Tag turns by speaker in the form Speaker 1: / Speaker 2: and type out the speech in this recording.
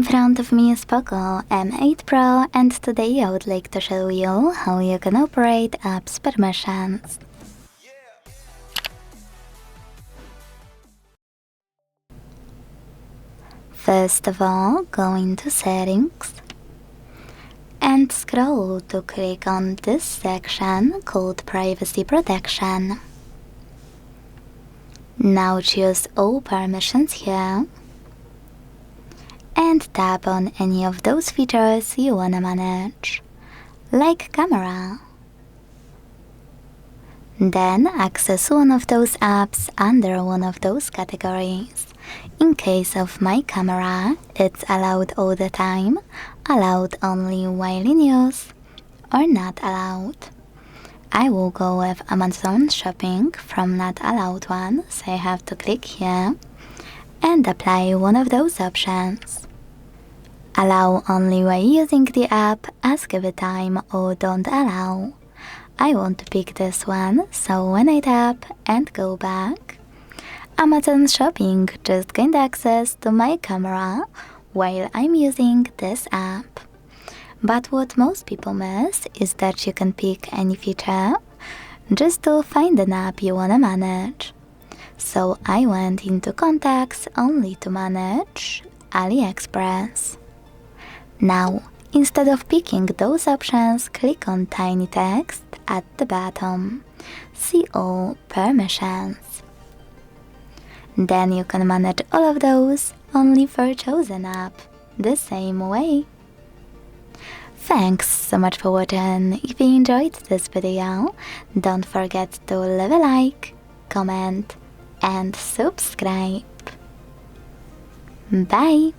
Speaker 1: front of me is POCO M8 Pro, and today I would like to show you how you can operate apps permissions. First of all, go into Settings and scroll to click on this section called Privacy Protection. Now choose All Permissions here and tap on any of those features you wanna manage, like camera. Then access one of those apps under one of those categories. In case of my camera, it's allowed all the time, allowed only while in use, or not allowed. I will go with Amazon Shopping from not allowed one, so I have to click here and apply one of those options. Allow only while using the app, ask every time, or don't allow. I want to pick this one, so when I tap and go back, Amazon Shopping just gained access to my camera while I'm using this app. But what most people miss is that you can pick any feature just to find an app you wanna manage. So I went into Contacts only to manage AliExpress. Now, instead of picking those options, click on tiny text at the bottom. See all permissions. Then you can manage all of those only for chosen app, the same way. Thanks so much for watching. If you enjoyed this video, don't forget to leave a like, comment and subscribe. Bye!